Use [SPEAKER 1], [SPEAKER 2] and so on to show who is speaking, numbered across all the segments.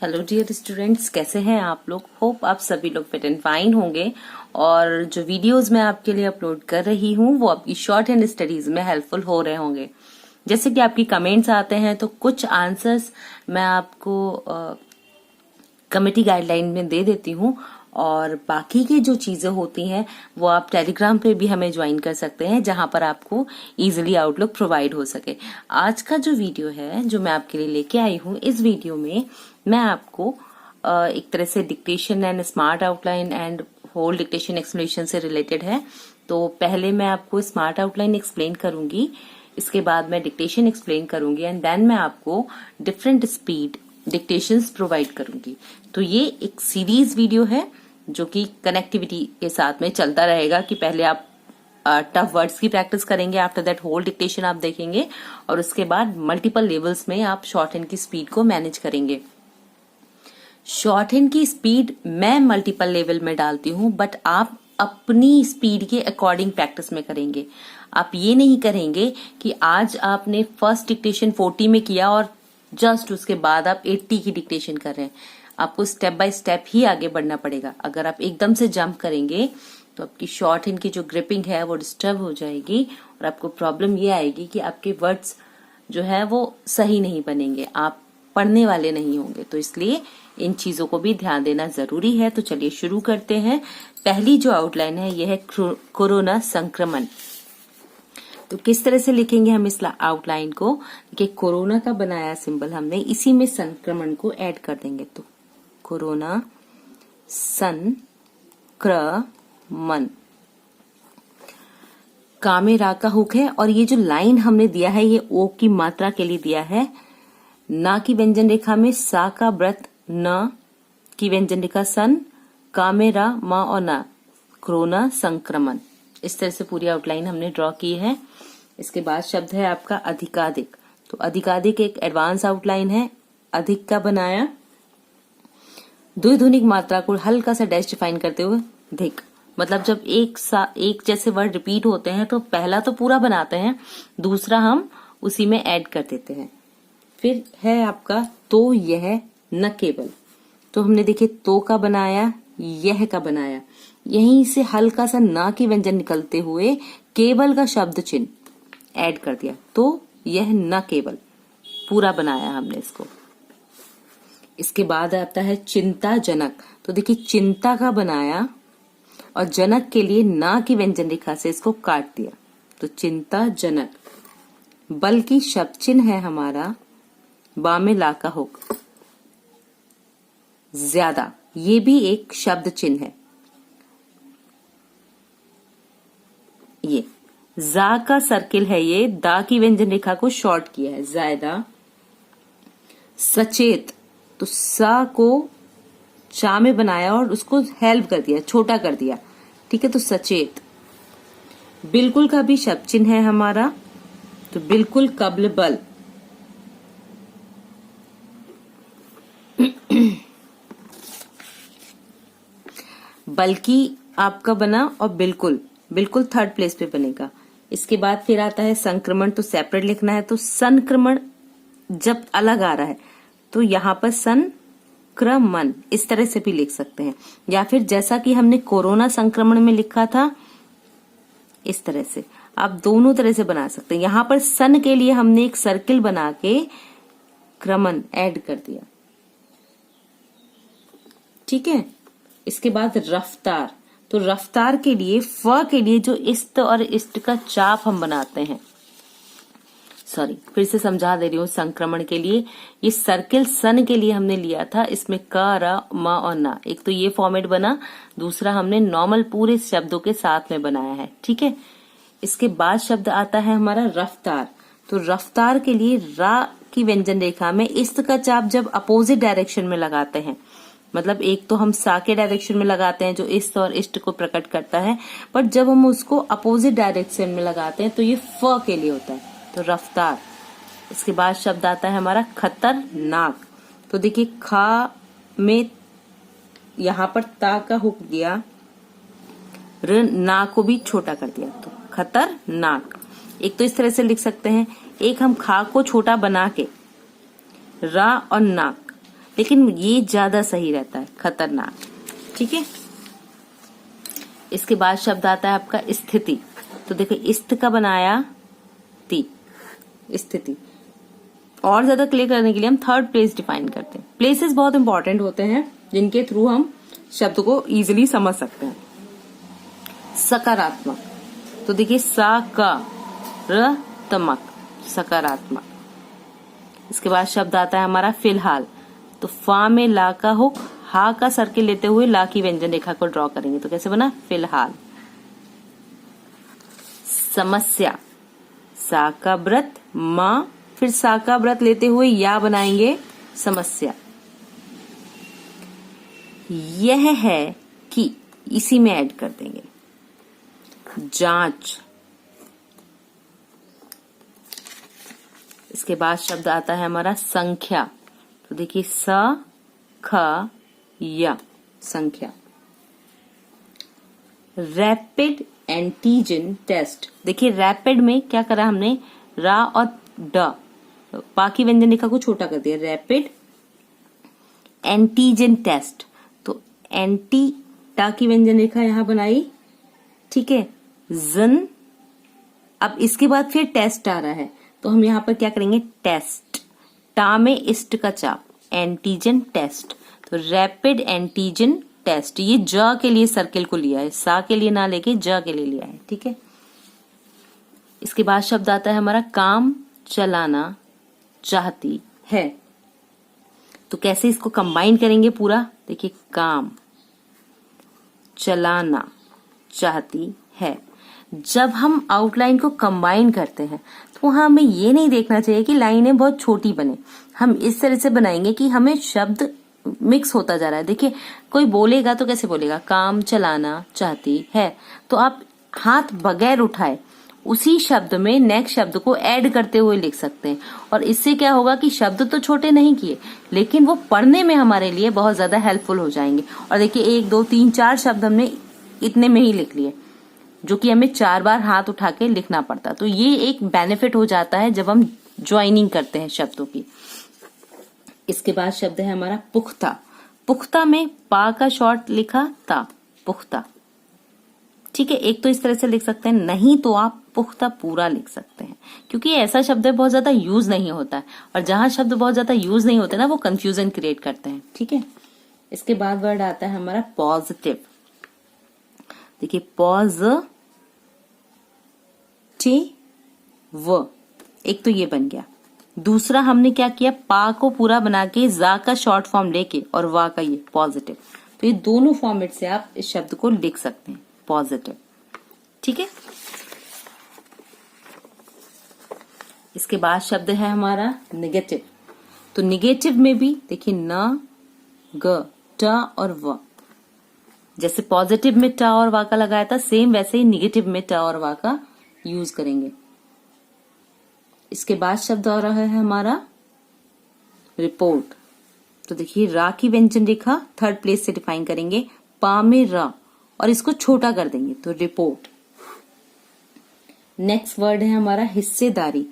[SPEAKER 1] Hello dear students, कैसे हैं आप लोग। होप आप सभी लोग फिट एंड फाइन होंगे। और जो वीडियोस मैं आपके लिए अपलोड कर रही हूँ वो आपकी शॉर्ट हैंड स्टडीज में हेल्पफुल हो रहे होंगे। जैसे कि आपकी कमेंट्स आते हैं तो कुछ आंसर्स मैं आपको कमेटी गाइडलाइन में दे देती हूँ, और बाकी की जो चीजें होती हैं वो आप टेलीग्राम पे भी हमें ज्वाइन कर सकते हैं, जहां पर आपको इजीली आउटलुक प्रोवाइड हो सके। आज का जो वीडियो है जो मैं आपके लिए लेके आई हूँ, इस वीडियो में मैं आपको एक तरह से dictation and smart outline and whole dictation explanation से रिलेटेड है। तो पहले मैं आपको स्मार्ट आउटलाइन एक्सप्लेन करूंगी, इसके बाद मैं डिक्टेशन एक्सप्लेन करूंगी एंड देन मैं आपको डिफरेंट स्पीड डिक्टेशंस प्रोवाइड करूंगी। तो ये एक सीरीज वीडियो है जो कि कनेक्टिविटी के साथ में चलता रहेगा कि पहले आप टफ वर्ड्स की प्रैक्टिस करेंगे, आफ्टर दैट होल डिक्टेशन आप देखेंगे, और उसके बाद मल्टीपल लेवल्स में आप शॉर्ट हैंड की स्पीड को मैनेज करेंगे। शॉर्ट हैंड की स्पीड मैं मल्टीपल लेवल में डालती हूँ, बट आप अपनी स्पीड के अकॉर्डिंग प्रैक्टिस में करेंगे। आप ये नहीं करेंगे कि आज आपने फर्स्ट डिक्टेशन 40 में किया और जस्ट उसके बाद आप 80 की डिक्टेशन कर रहे हैं। आपको स्टेप बाय स्टेप ही आगे बढ़ना पड़ेगा। अगर आप एकदम से जंप करेंगे तो आपकी शॉर्ट हैंड की जो ग्रिपिंग है वो डिस्टर्ब हो जाएगी, और आपको प्रॉब्लम ये आएगी कि आपके वर्ड्स जो है वो सही नहीं बनेंगे, आप पढ़ने वाले नहीं होंगे। तो इसलिए इन चीजों को भी ध्यान देना जरूरी है। तो चलिए शुरू करते हैं। पहली जो आउटलाइन है यह है कोरोना संक्रमण। तो किस तरह से लिखेंगे हम इस आउटलाइन को कि कोरोना का बनाया सिंबल हमने, इसी में संक्रमण को ऐड कर देंगे। तो कोरोना संक्रमण, का में रा का हुक है, और ये जो लाइन हमने दिया है ये ओ की मात्रा के लिए दिया है। ना की व्यंजन रेखा में सा का व्रत, न की व्यंजन रेखा सन, का में रा, मा और ना, कोरोना संक्रमण। इस तरह से पूरी आउटलाइन हमने ड्रॉ की है। इसके बाद शब्द है आपका अधिकाधिक। तो अधिकाधिक एक एडवांस आउटलाइन है। अधिक का बनाया, द्विध्वनिक मात्रा को हल्का सा डैश डिफाइन करते हुए धिक, मतलब जब एक जैसे वर्ड रिपीट होते हैं तो पहला तो पूरा बनाते हैं, दूसरा हम उसी में ऐड कर देते हैं। फिर है आपका तो यह न केवल। तो हमने देखिए तो का बनाया, यह का बनाया, यहीं से हल्का सा ना की व्यंजन निकलते हुए केवल का शब्द चिन्ह ऐड कर दिया। तो यह न केवल पूरा बनाया हमने इसको। इसके बाद आता है चिंताजनक। तो देखिए चिंता का बनाया और जनक के लिए ना की व्यंजन रेखा से इसको काट दिया। तो चिंताजनक। बल्कि शब्द चिन्ह है हमारा बा में ला का हुक, ज्यादा, ये भी एक शब्द चिन्ह है। ये जा का सर्किल है, ये दा की व्यंजन रेखा को शॉर्ट किया है, ज्यादा। सचेत, तो सा को चा में बनाया और उसको हेल्प कर दिया, छोटा कर दिया, ठीक है। तो सचेत। बिल्कुल का भी शब्द चिन्ह है हमारा, तो बिल्कुल कब्ल बल। बल्कि आपका बना और बिल्कुल थर्ड प्लेस पे बनेगा। इसके बाद फिर आता है संक्रमण। तो सेपरेट लिखना है। तो संक्रमण जब अलग आ रहा है तो यहाँ पर संक्रमण इस तरह से भी लिख सकते हैं, या फिर जैसा कि हमने कोरोना संक्रमण में लिखा था इस तरह से आप दोनों तरह से बना सकते हैं। यहाँ पर सन के लिए हमने एक सर्किल बना के क्रमण ऐड कर दिया, ठीक है। इसके बाद रफ्तार। तो रफ्तार के लिए फ के लिए जो इस्त और इष्ट का चाप हम बनाते हैं, सॉरी फिर से समझा दे रही हूँ। संक्रमण के लिए ये सर्किल सन के लिए हमने लिया था, इसमें क र म और ना, एक तो ये फॉर्मेट बना, दूसरा हमने नॉर्मल पूरे शब्दों के साथ में बनाया है, ठीक है। इसके बाद शब्द आता है हमारा रफ्तार। तो रफ्तार के लिए रा की व्यंजन रेखा में इस्त का चाप जब अपोजिट डायरेक्शन में लगाते हैं, मतलब एक तो हम सा के डायरेक्शन में लगाते हैं जो इस्त और इष्ट को प्रकट करता है, पर जब हम उसको अपोजिट डायरेक्शन में लगाते हैं तो ये फ के लिए होता है, तो रफ्तार। इसके बाद शब्द आता है हमारा खतरनाक। तो देखिए खा में यहाँ पर ता का हुक दिया, र ना को भी छोटा कर दिया, तो खतरनाक। एक तो इस तरह से लिख सकते हैं, एक हम खा को छोटा बना के रा और नाक, लेकिन ये ज्यादा सही रहता है, खतरनाक। ठीक है, इसके बाद शब्द आता है आपका स्थिति। तो देखो इस्त का बनाया ती, स्थिति। और ज्यादा क्लियर करने के लिए हम थर्ड प्लेस डिफाइन करते हैं। प्लेसेस बहुत इंपॉर्टेंट होते हैं जिनके थ्रू हम शब्द को इजीली समझ सकते हैं। सकारात्मक, तो देखिए सकारात्मक, सकारात्मक। इसके बाद शब्द आता है हमारा फिलहाल। तो फा में ला का हुक, हा का सर्किल लेते हुए ला की व्यंजन रेखा को ड्रॉ करेंगे। तो कैसे बना? फिलहाल। समस्या, सा का व्रत, माँ, फिर सा का व्रत लेते हुए या बनाएंगे समस्या। यह है कि, इसी में ऐड कर देंगे जांच। इसके बाद शब्द आता है हमारा संख्या। तो देखिए स ख या, संख्या। Rapid antigen test. देखिए रैपिड में क्या करा हमने, रा और ड, पा की व्यंजन रेखा को छोटा कर दिया। रैपिड एंटीजन टेस्ट, तो एंटी टा की व्यंजन रेखा यहां बनाई। ठीक है, जन। अब इसके बाद फिर टेस्ट आ रहा है, तो हम यहाँ पर क्या करेंगे, टेस्ट। टा में इस्ट का चाप, एंटीजन टेस्ट। तो रैपिड एंटीजन टेस्ट, ये ज के लिए सर्किल को लिया है, सा के लिए ना लेके ज के लिए लिया है। ठीक है, इसके बाद शब्द आता है हमारा काम चलाना चाहती है। तो कैसे इसको कंबाइन करेंगे पूरा, देखिए काम चलाना चाहती है। जब हम आउटलाइन को कंबाइन करते हैं तो हमें ये नहीं देखना चाहिए कि लाइनें बहुत छोटी बने। हम इस तरह से बनाएंगे कि हमें शब्द मिक्स होता जा रहा है। देखिए कोई बोलेगा तो कैसे बोलेगा, काम चलाना चाहती है, तो आप हाथ बगैर उठाए उसी शब्द में नेक्स्ट शब्द को ऐड करते हुए लिख सकते हैं। और इससे क्या होगा कि शब्द तो छोटे नहीं किए, लेकिन वो पढ़ने में हमारे लिए बहुत ज्यादा हेल्पफुल हो जाएंगे। और देखिए 1 2 3 4 शब्द हमने इतने में ही लिख लिए, जो कि हमें 4 बार हाथ उठा के लिखना पड़ता। तो ये एक बेनिफिट हो जाता है जब हम ज्वाइनिंग करते हैं शब्दों की। इसके बाद शब्द है हमारा पुख्ता। पुख्ता में पा का शॉर्ट लिखा ता, पुख्ता। ठीक है, एक तो इस तरह से लिख सकते हैं, नहीं तो आप पुख्ता पूरा लिख सकते हैं, क्योंकि ऐसा शब्द बहुत ज्यादा यूज नहीं होता है। और जहां शब्द बहुत ज्यादा यूज नहीं होते ना, वो कंफ्यूजन क्रिएट करते हैं। ठीक है, इसके बाद वर्ड आता है हमारा पॉजिटिव। देखिए पॉजिटिव, एक तो ये बन गया। दूसरा हमने क्या किया, पा को पूरा बना के जा का शॉर्ट फॉर्म लेके और वा का ये पॉजिटिव। तो ये दोनों फॉर्मेट से आप इस शब्द को लिख सकते हैं, पॉजिटिव। ठीक है, इसके बाद शब्द है हमारा निगेटिव। तो निगेटिव में भी देखिए न, ग, ट और व। जैसे पॉजिटिव में ट और वा का लगाया था, सेम वैसे ही निगेटिव में ट और वा का यूज करेंगे। इसके बाद शब्द आ रहा है हमारा रिपोर्ट। तो देखिए रा की व्यंजन रेखा थर्ड प्लेस से डिफाइन करेंगे, पा में रा और इसको छोटा कर देंगे, तो रिपोर्ट। नेक्स्ट वर्ड है हमारा हिस्सेदारी।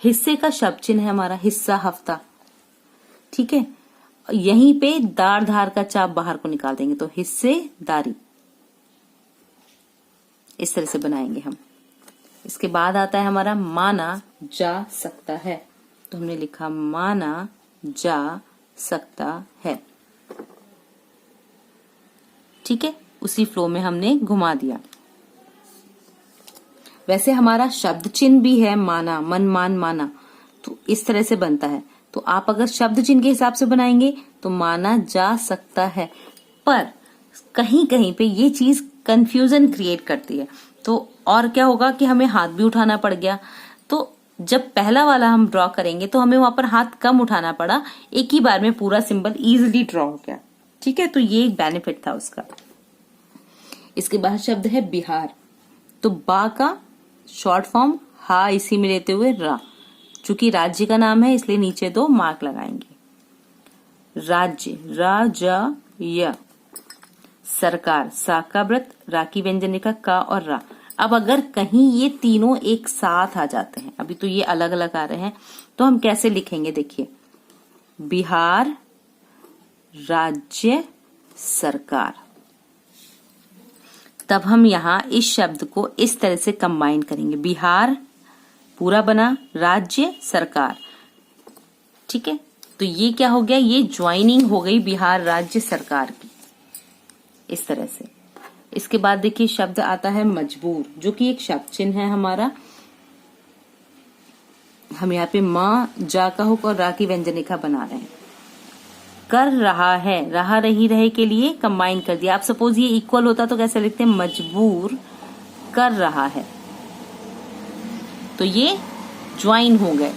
[SPEAKER 1] हिस्से का शब्द चिन्ह है हमारा हिस्सा, हफ्ता। ठीक है, यहीं पे दार धार का चाप बाहर को निकाल देंगे, तो हिस्सेदारी। इस तरह से बनाएंगे हम। इसके बाद आता है हमारा माना जा सकता है। तो हमने लिखा माना जा सकता है। ठीक है, उसी फ्लो में हमने घुमा दिया। वैसे हमारा शब्द चिन्ह भी है माना, मन मान माना, तो इस तरह से बनता है। तो आप अगर शब्द चिन्ह के हिसाब से बनाएंगे तो माना जा सकता है, पर कहीं कहीं पे ये चीज कंफ्यूजन क्रिएट करती है। तो और क्या होगा कि हमें हाथ भी उठाना पड़ गया। तो जब पहला वाला हम ड्रॉ करेंगे तो हमें वहां पर हाथ कम उठाना पड़ा, एक ही बार में पूरा सिंबल इजीली ड्रॉ हो गया। ठीक है, तो ये एक बेनिफिट था उसका। इसके बाद शब्द है बिहार। तो बा का शॉर्ट फॉर्म हा इसी में लेते हुए रा, चूंकि राज्य का नाम है इसलिए नीचे 2 मार्क लगाएंगे। राज्य, रा ज य। सरकार, सा का व्रत, रा की व्यंजन रेखा का और रा। अब अगर कहीं ये तीनों एक साथ आ जाते हैं, अभी तो ये अलग अलग आ रहे हैं, तो हम कैसे लिखेंगे, देखिए बिहार राज्य सरकार। तब हम यहाँ इस शब्द को इस तरह से कंबाइन करेंगे, बिहार पूरा बना, राज्य सरकार। ठीक है, तो ये क्या हो गया, ये ज्वाइनिंग हो गई बिहार राज्य सरकार की, इस तरह से। इसके बाद देखिए शब्द आता है मजबूर, जो कि एक शब्द चिन्ह है हमारा। हम यहाँ पे माँ जा का हुक और रा की व्यंजन रेखा बना रहे हैं। कर रहा है, रहा रही रहे के लिए कंबाइन कर दिया। आप सपोज ये इक्वल होता तो कैसे लिखते हैं, मजबूर कर रहा है, तो ये ज्वाइन हो गए,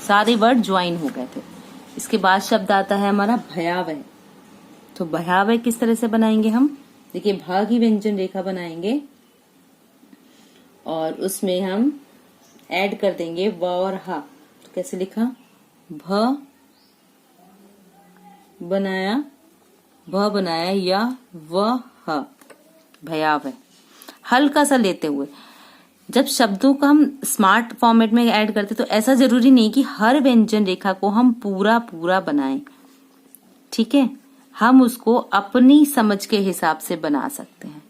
[SPEAKER 1] सारे वर्ड ज्वाइन हो गए थे। इसके बाद शब्द आता है हमारा भयावह। तो भयावह किस तरह से बनाएंगे हम, देखिए भा की व्यंजन रेखा बनाएंगे और उसमें हम ऐड कर देंगे व और हा। तो कैसे लिखा, भ बनाया, भ बनाया या व ह, भयावह। हल्का सा लेते हुए, जब शब्दों का हम स्मार्ट फॉर्मेट में ऐड करते तो ऐसा जरूरी नहीं कि हर व्यंजन रेखा को हम पूरा पूरा बनाएं। ठीक है, हम उसको अपनी समझ के हिसाब से बना सकते हैं।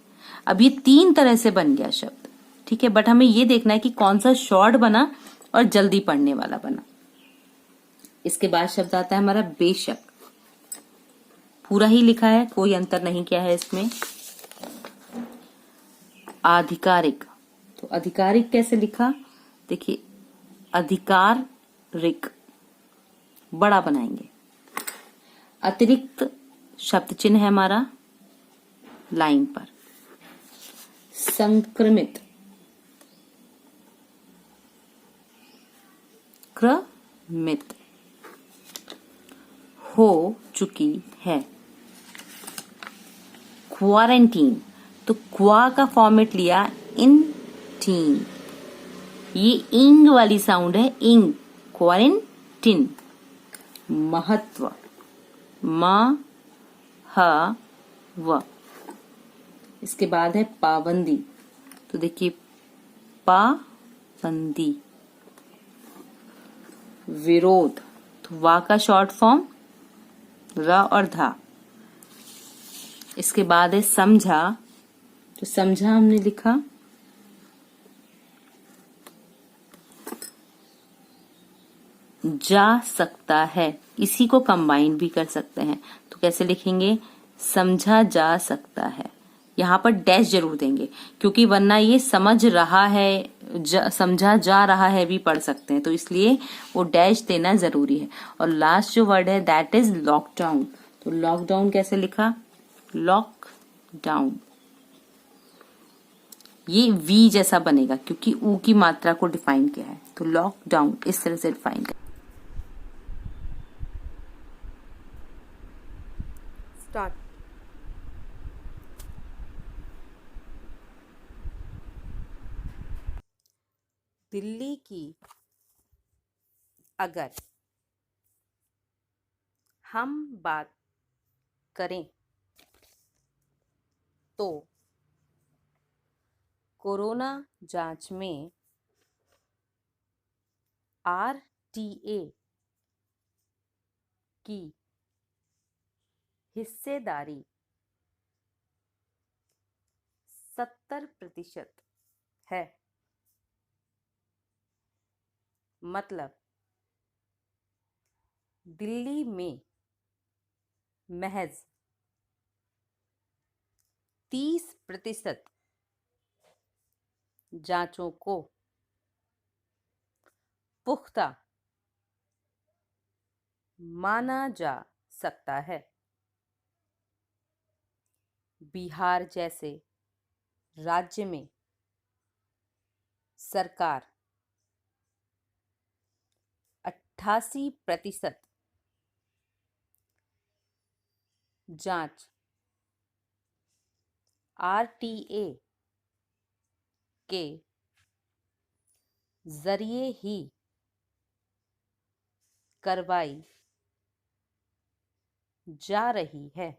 [SPEAKER 1] अब ये 3 तरह से बन गया शब्द, ठीक है, बट हमें ये देखना है कि कौन सा शॉर्ट बना और जल्दी पढ़ने वाला बना। इसके बाद शब्द आता है हमारा बेशक, पूरा ही लिखा है, कोई अंतर नहीं किया है इसमें। आधिकारिक, तो आधिकारिक कैसे लिखा, देखिए अधिकार रिक, बड़ा बनाएंगे। अतिरिक्त शब्द चिन्ह है हमारा लाइन पर। संक्रमित, क्रमित, हो चुकी है। क्वारंटीन, तो क्वा का फॉर्मेट लिया इन टीन, ये इंग वाली साउंड है, इंग, क्वारंटीन। महत्व, म ह व। इसके बाद है पाबंदी, तो देखिए पाबंदी। विरोध, तो वा का शॉर्ट फॉर्म र और धा। इसके बाद है समझा, तो समझा हमने लिखा जा सकता है, इसी को कंबाइन भी कर सकते हैं। तो कैसे लिखेंगे, समझा जा सकता है। यहाँ पर डैश जरूर देंगे क्योंकि वरना ये समझ रहा है, समझा जा रहा है भी पढ़ सकते हैं, तो इसलिए वो डैश देना जरूरी है। और लास्ट जो वर्ड है दैट इज लॉकडाउन, तो लॉकडाउन कैसे लिखा, लॉकडाउन। ये वी जैसा बनेगा क्योंकि ऊ की मात्रा को डिफाइन किया है, तो लॉकडाउन इस तरह से डिफाइन कर। स्टार्ट। दिल्ली की अगर हम बात करें तो कोरोना जांच में आरटीए की हिस्सेदारी 70% है। मतलब दिल्ली में महज 30% जांचों को पुख्ता माना जा सकता है। बिहार जैसे राज्य में सरकार 88% जांच आरटीए के जरिए ही करवाई जा रही है।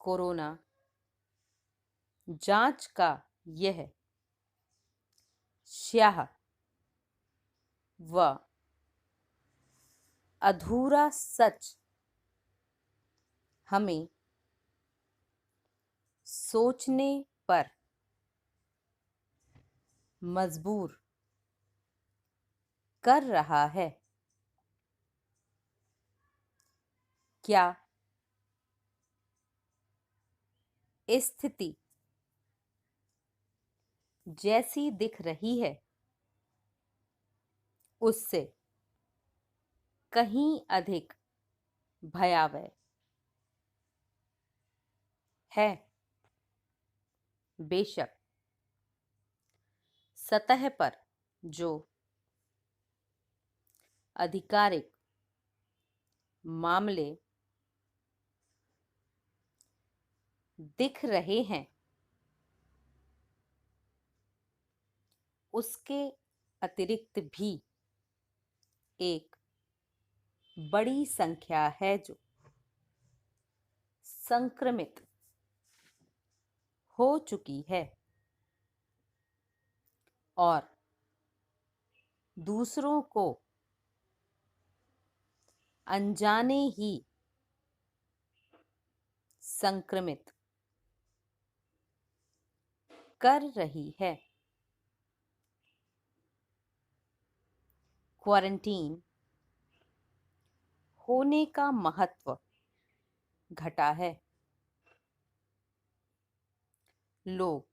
[SPEAKER 1] कोरोना जांच का यह स्याह व अधूरा सच हमें सोचने पर मजबूर कर रहा है। क्या स्थिति जैसी दिख रही है उससे कहीं अधिक भयावह है? बेशक सतह पर जो आधिकारिक मामले दिख रहे हैं उसके अतिरिक्त भी एक बड़ी संख्या है जो संक्रमित हो चुकी है और दूसरों को अनजाने ही संक्रमित कर रही है। क्वारंटीन होने का महत्व घटा है। लोग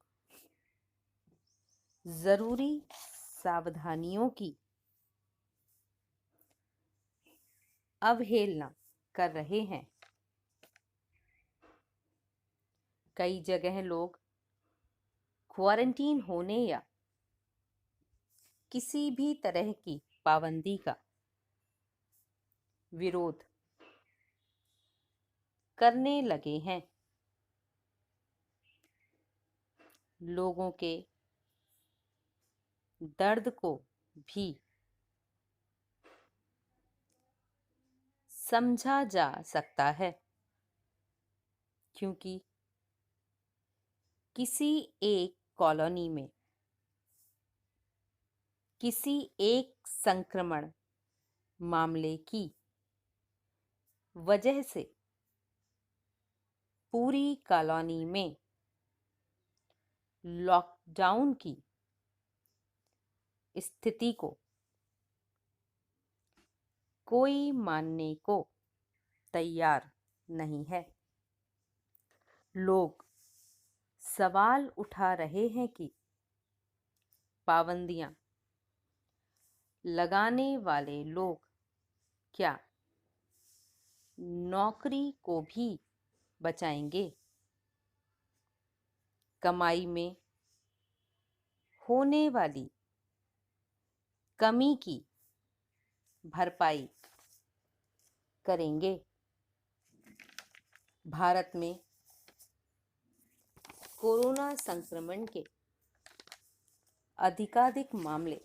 [SPEAKER 1] जरूरी सावधानियों की अवहेलना कर रहे हैं। कई जगह लोग क्वारंटीन होने या किसी भी तरह की पाबंदी का विरोध करने लगे हैं। लोगों के दर्द को भी समझा जा सकता है क्योंकि किसी एक कॉलोनी में किसी एक संक्रमण मामले की वजह से पूरी कॉलोनी में लॉकडाउन की स्थिति को कोई मानने को तैयार नहीं है। लोग सवाल उठा रहे हैं कि पाबंदियां लगाने वाले लोग क्या नौकरी को भी बचाएंगे? कमाई में होने वाली कमी की भरपाई करेंगे? भारत में कोरोना संक्रमण के अधिकाधिक मामले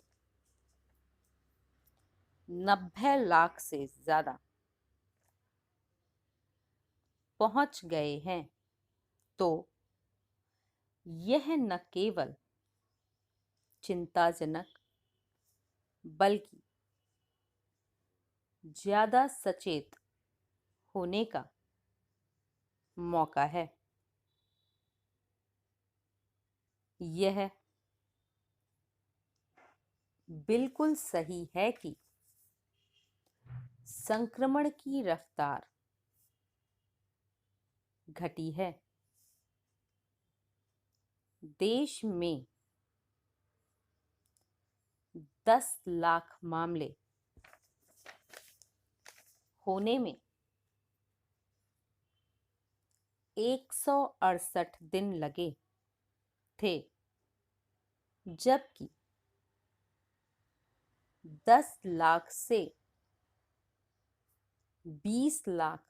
[SPEAKER 1] 90 लाख से ज्यादा पहुंच गए हैं तो यह न केवल चिंताजनक बल्कि ज्यादा सचेत होने का मौका है। यह बिल्कुल सही है कि संक्रमण की रफ्तार घटी है। देश में 10 लाख मामले होने में 168 दिन लगे थे जबकि 10 लाख से 20 लाख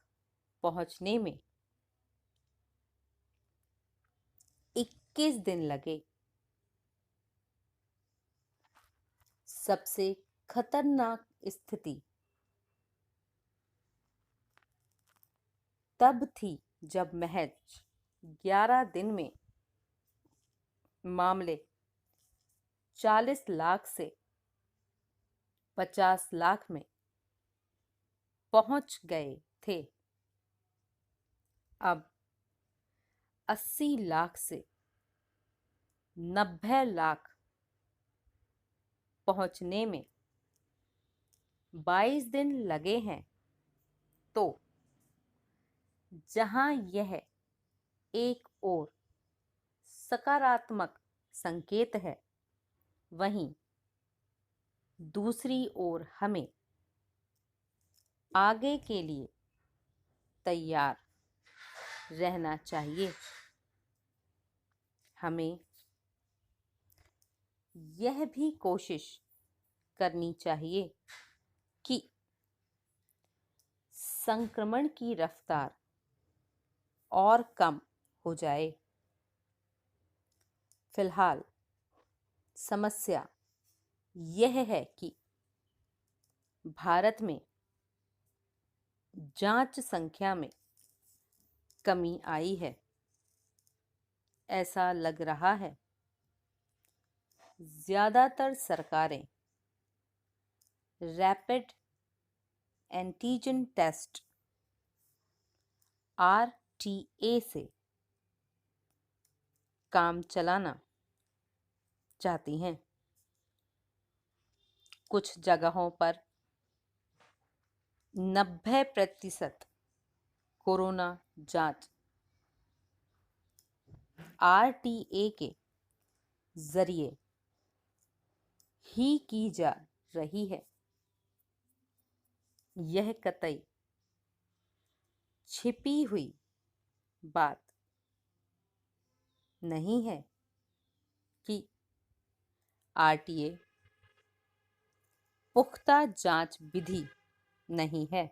[SPEAKER 1] पहुंचने में 21 दिन लगे। सबसे खतरनाक स्थिति तब थी जब महज 11 दिन में मामले 40 लाख से 50 लाख में पहुंच गए थे। अब 80 लाख से 90 लाख पहुंचने में 22 दिन लगे हैं, तो जहां यह एक ओर सकारात्मक संकेत है, वहीं दूसरी ओर हमें आगे के लिए तैयार रहना चाहिए। हमें यह भी कोशिश करनी चाहिए कि संक्रमण की रफ्तार और कम हो जाए। फिलहाल समस्या यह है कि भारत में जांच संख्या में कमी आई है। ऐसा लग रहा है ज्यादातर सरकारें रैपिड एंटीजन टेस्ट RTA से काम चलाना चाहती हैं। कुछ जगहों पर 90% कोरोना जांच RTA के जरिए ही की जा रही है। यह कतई छिपी हुई बात नहीं है कि RTA पुख्ता जांच विधि नहीं है।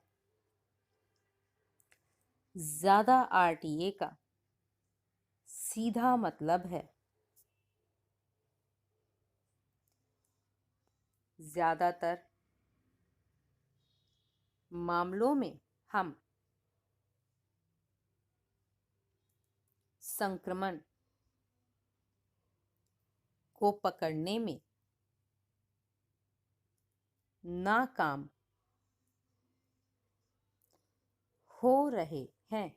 [SPEAKER 1] ज्यादा RTA का सीधा मतलब है ज्यादातर मामलों में हम संक्रमण को पकड़ने में नाकाम हो रहे हैं।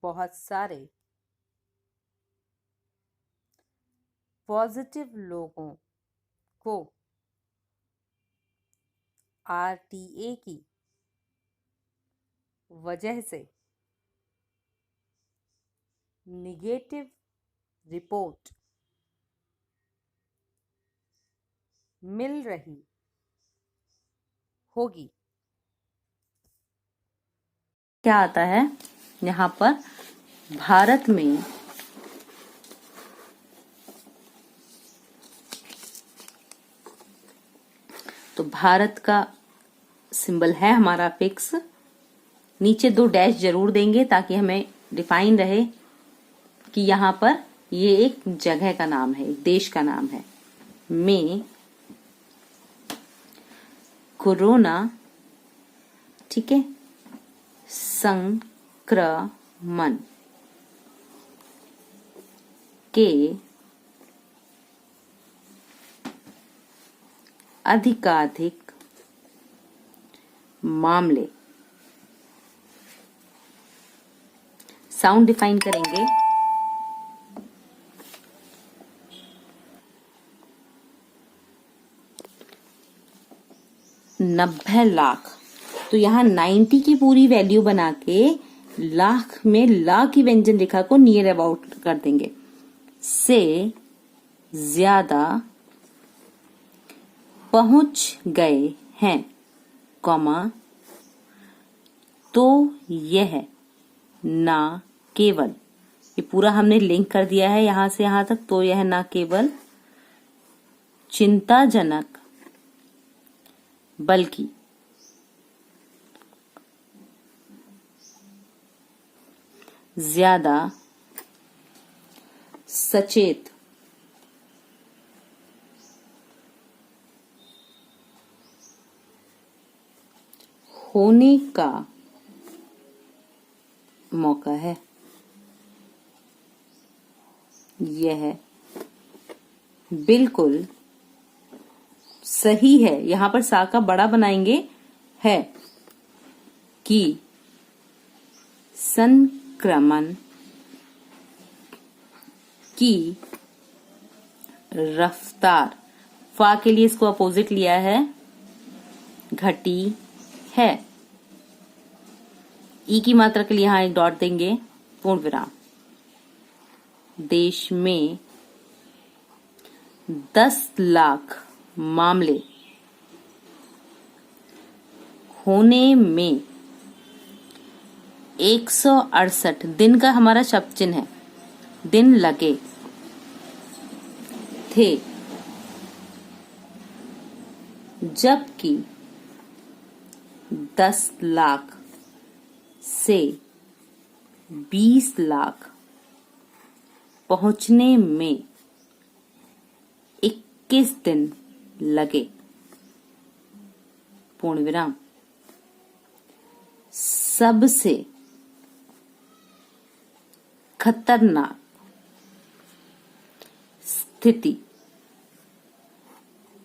[SPEAKER 1] बहुत सारे पॉजिटिव लोगों को RTA की वजह से निगेटिव रिपोर्ट मिल रही होगी। क्या आता है यहाँ पर भारत में तो भारत का सिंबल है हमारा फिक्स। नीचे 2 डैश जरूर देंगे ताकि हमें डिफाइन रहे कि यहाँ पर ये एक जगह का नाम है, एक देश का नाम है। में कोरोना, ठीक है, संक्रमण के अधिकाधिक मामले, साउंड डिफाइन करेंगे। नब्बे लाख, तो यहाँ 90 की पूरी वैल्यू बना के लाख में ला की व्यंजन रेखा को नियर अबाउट कर देंगे। से ज्यादा पहुंच गए हैं, कॉमा, तो यह ना केवल, ये पूरा हमने लिंक कर दिया है यहां से यहां तक, तो यह ना केवल चिंताजनक बल्कि ज्यादा सचेत होने का मौका है। यह बिल्कुल सही है, यहां पर सा का बड़ा बनाएंगे है कि संक्रमण की रफ्तार, फा के लिए इसको अपोजिट लिया है, घटी है। ई की मात्रा के लिए यहां एक डॉट देंगे, पूर्ण विराम। देश में 10 लाख मामले होने में 168 दिन का हमारा शब्द चिन्ह है, दिन लगे थे, जबकि 10 लाख से 20 लाख पहुंचने में 21 दिन लगे, पूर्ण विराम। सबसे खतरनाक स्थिति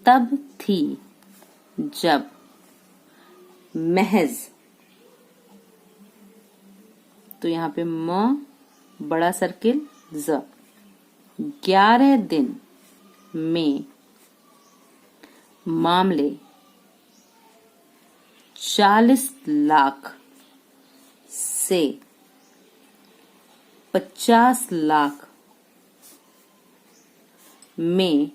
[SPEAKER 1] तब थी जब महज, तो यहाँ पे म बड़ा सर्किल ज, 11 दिन में मामले 40 लाख से 50 लाख में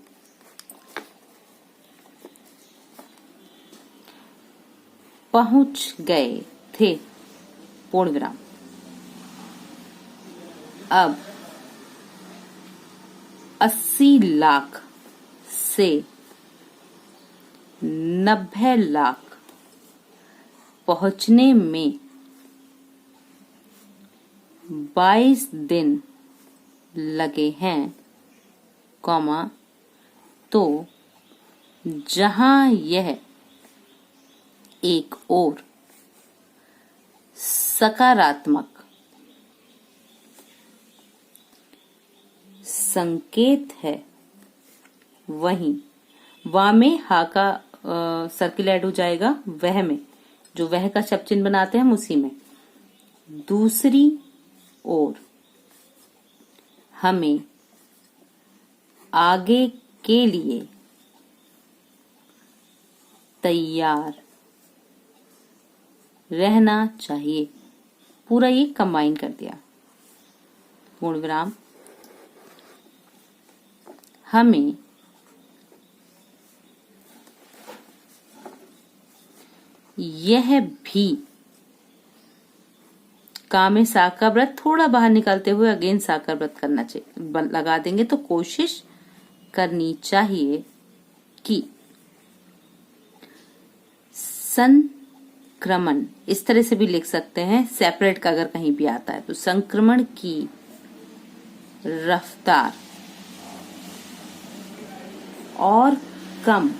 [SPEAKER 1] पहुंच गए थे, पूर्ण विराम। अब 80 लाख से 90 लाख पहुंचने में 22 दिन लगे हैं, कॉमा, तो जहां यह एक और सकारात्मक संकेत है, वहीं वा में हा का सर्किल ऐड हो जाएगा, वह में जो वह का शब्द चिन्ह बनाते हैं हम उसी में। दूसरी ओर हमें आगे के लिए तैयार रहना चाहिए, पूरा ये कंबाइन कर दिया, पूर्ण विराम। हमें यह भी का में सा का व्रत थोड़ा बाहर निकालते हुए अगेन सा का व्रत करना चाहिए, लगा देंगे तो कोशिश करनी चाहिए कि संक्रमण, इस तरह से भी लिख सकते हैं सेपरेट का अगर कहीं भी आता है तो, संक्रमण की रफ्तार और कम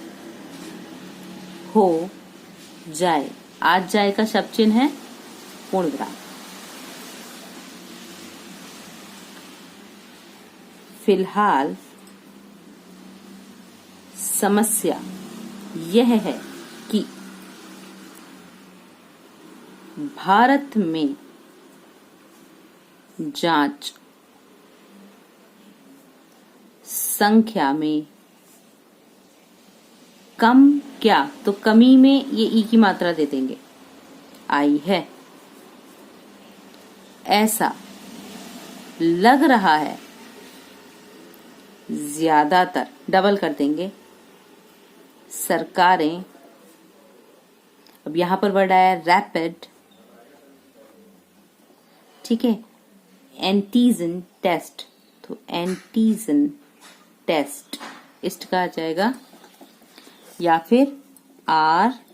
[SPEAKER 1] हो जाए, आज जाए का शब्द चिन्ह है, पूर्ण विराम। फिलहाल समस्या यह है कि भारत में जांच संख्या में कम, क्या तो कमी में ये ई की मात्रा दे देंगे, आई है, ऐसा लग रहा है, ज्यादातर डबल कर देंगे, सरकारें, अब यहां पर वर्ड आया रैपिड, ठीक है, एंटीजन टेस्ट, तो एंटीजन टेस्ट इस्ट का आ जाएगा, या फिर RTA।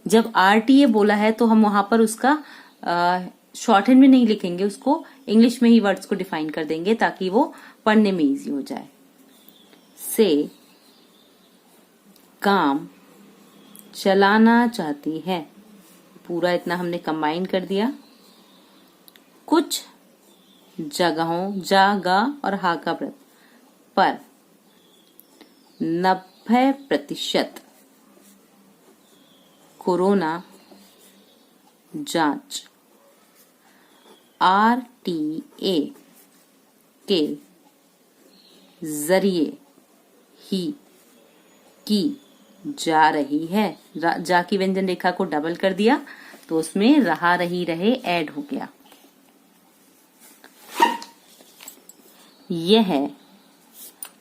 [SPEAKER 1] जब RTA बोला है तो हम वहां पर उसका शॉर्ट हैंड में नहीं लिखेंगे, उसको इंग्लिश में ही वर्ड्स को डिफाइन कर देंगे ताकि वो पढ़ने में इजी हो जाए। से काम चलाना चाहती है, पूरा इतना हमने कंबाइन कर दिया। कुछ जगहों, जागा और हा का व्रत पर 90% कोरोना जांच RTA के जरिए ही की जा रही है। जा की व्यंजन रेखा को डबल कर दिया तो उसमें रहा रही रहे ऐड हो गया। यह है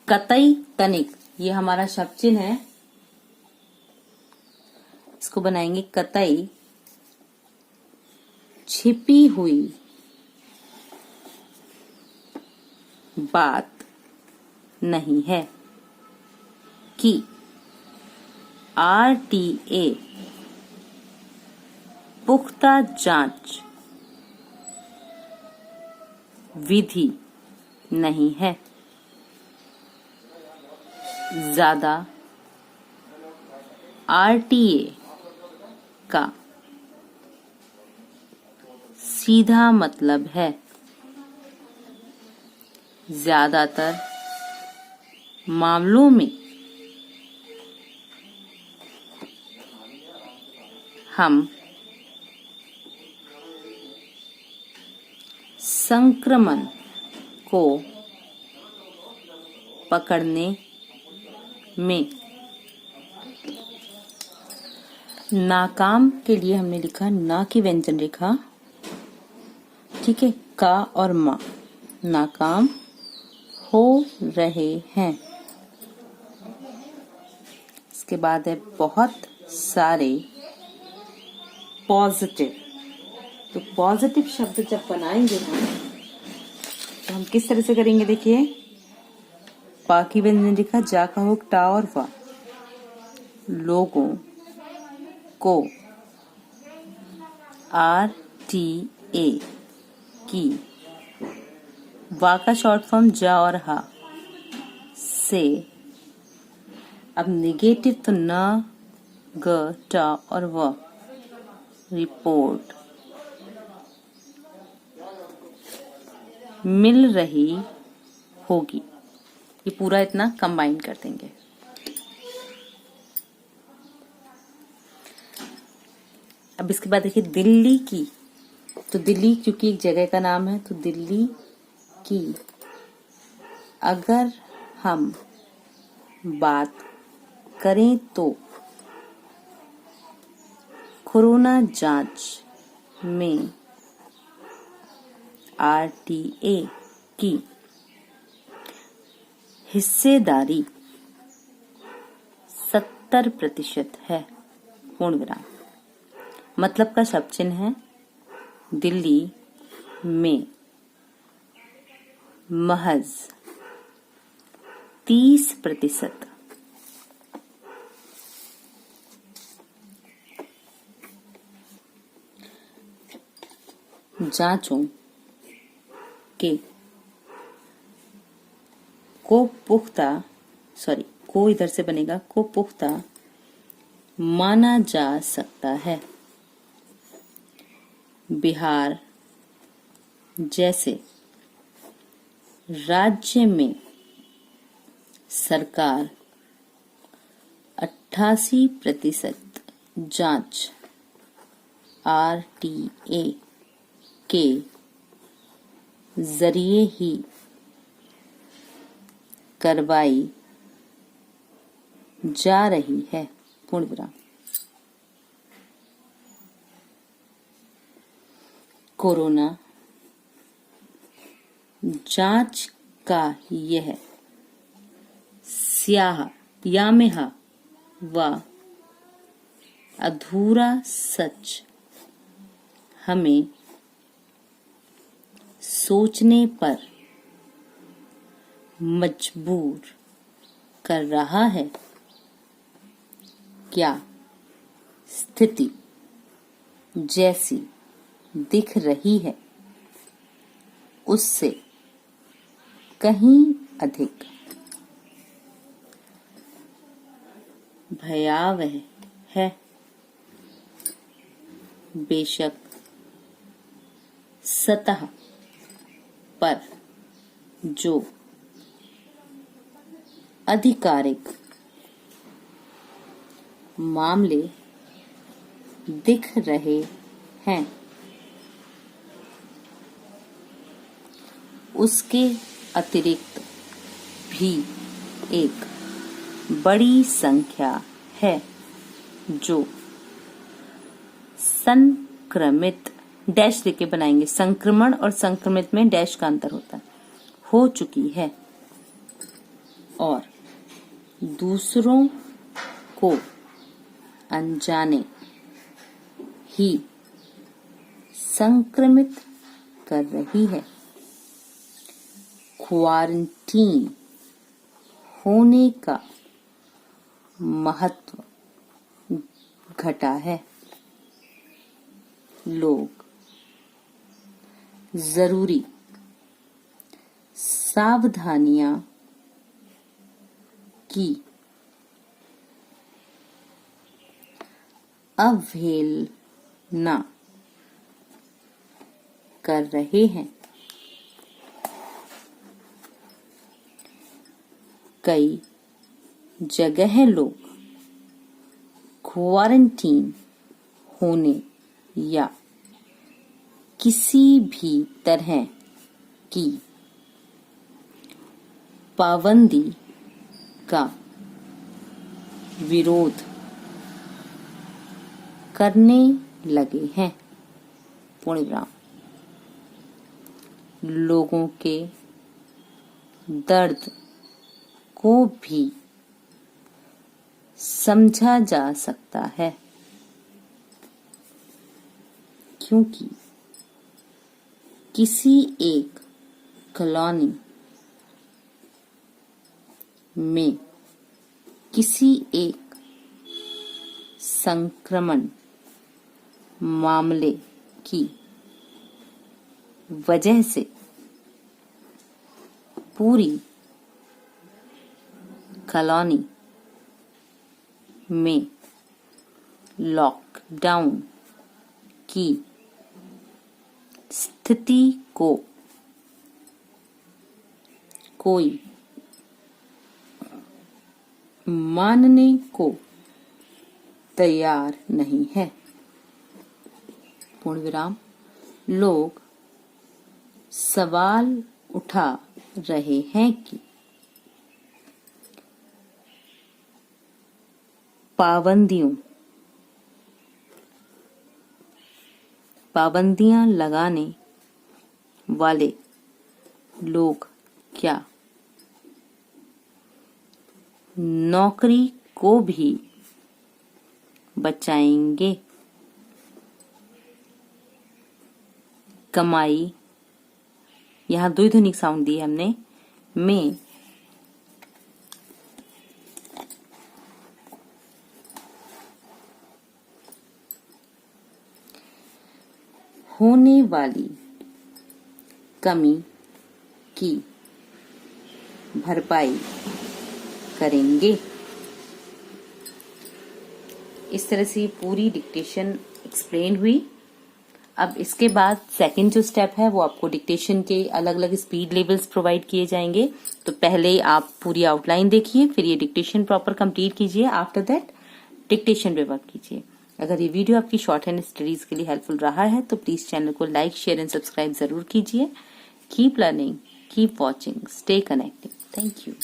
[SPEAKER 1] कतई तनिक, ये हमारा शब्द चिन्ह है, इसको बनाएंगे कतई छिपी हुई बात नहीं है कि RTA पुख्ता जांच विधि नहीं है। ज्यादा RTA का सीधा मतलब है ज्यादातर मामलों में हम संक्रमण को पकड़ने में नाकाम के लिए हमने लिखा ना की व्यंजन रेखा, ठीक है, का और मा, नाकाम हो रहे हैं। इसके बाद है बहुत सारे पॉजिटिव। तो पॉजिटिव शब्द जब बनाएंगे हम तो हम किस तरह से करेंगे, देखिए, पा की व्यंजन रेखा, जा का हो टा और वा, लोगों को RTA की, वा का शॉर्ट फॉर्म जा और हा से, अब निगेटिव तो न, ग, टा और व, रिपोर्ट मिल रही होगी। ये पूरा इतना कंबाइन कर देंगे। अब इसके बाद देखिए दिल्ली की, तो दिल्ली क्योंकि एक जगह का नाम है तो दिल्ली की अगर हम बात करें तो कोरोना जांच में RTA की हिस्सेदारी 70% है, पूर्ण विराम। मतलब का शब्द चिन्ह है दिल्ली में महज 30% जांचों के को पुख्ता, सॉरी को इधर से बनेगा, को पुख्ता माना जा सकता है। बिहार जैसे राज्य में सरकार 88% जांच RTA के जरिए ही करवाई जा रही है, पूर्ण विराम। कोरोना जांच का यह स्याह या में हा व अधूरा सच हमें सोचने पर मजबूर कर रहा है। क्या स्थिति जैसी दिख रही है उससे कहीं अधिक भयावह है। बेशक सतह पर जो आधिकारिक मामले दिख रहे हैं। उसके अतिरिक्त भी एक बड़ी संख्या है जो संक्रमित डैश देके बनाएंगे, संक्रमण और संक्रमित में डैश का अंतर होता है, हो चुकी है और दूसरों को अनजाने ही संक्रमित कर रही है। क्वारंटीन होने का महत्व घटा है। लोग जरूरी सावधानियां की अवहेलना कर रहे हैं। कई जगह लोग क्वारंटीन होने या किसी भी तरह की पाबंदी का विरोध करने लगे हैं। पूर्ण विराम। लोगों के दर्द को भी समझा जा सकता है क्योंकि किसी एक कॉलोनी में किसी एक संक्रमण मामले की वजह से पूरी कॉलोनी में लॉकडाउन की स्थिति को कोई मानने को तैयार नहीं है। पूर्ण विराम। लोग सवाल उठा रहे हैं कि पाबंदियां लगाने वाले लोग क्या नौकरी को भी बचाएंगे? कमाई, यहाँ द्विध्वनिक साउंड दी है हमने, में होने वाली कमी की भरपाई करेंगे। इस तरह से पूरी डिक्टेशन एक्सप्लेन हुई। अब इसके बाद सेकंड जो स्टेप है वो आपको डिक्टेशन के अलग अलग स्पीड लेवल्स प्रोवाइड किए जाएंगे। तो पहले आप पूरी आउटलाइन देखिए, फिर ये डिक्टेशन प्रॉपर कंप्लीट कीजिए। आफ्टर दैट डिक्टेशन पे वर्क कीजिए। अगर ये वीडियो आपकी शॉर्ट हैंड स्टडीज के लिए हेल्पफुल रहा है तो प्लीज चैनल को लाइक, शेयर एंड सब्सक्राइब जरूर कीजिए। Keep learning, keep watching, stay connected. Thank you.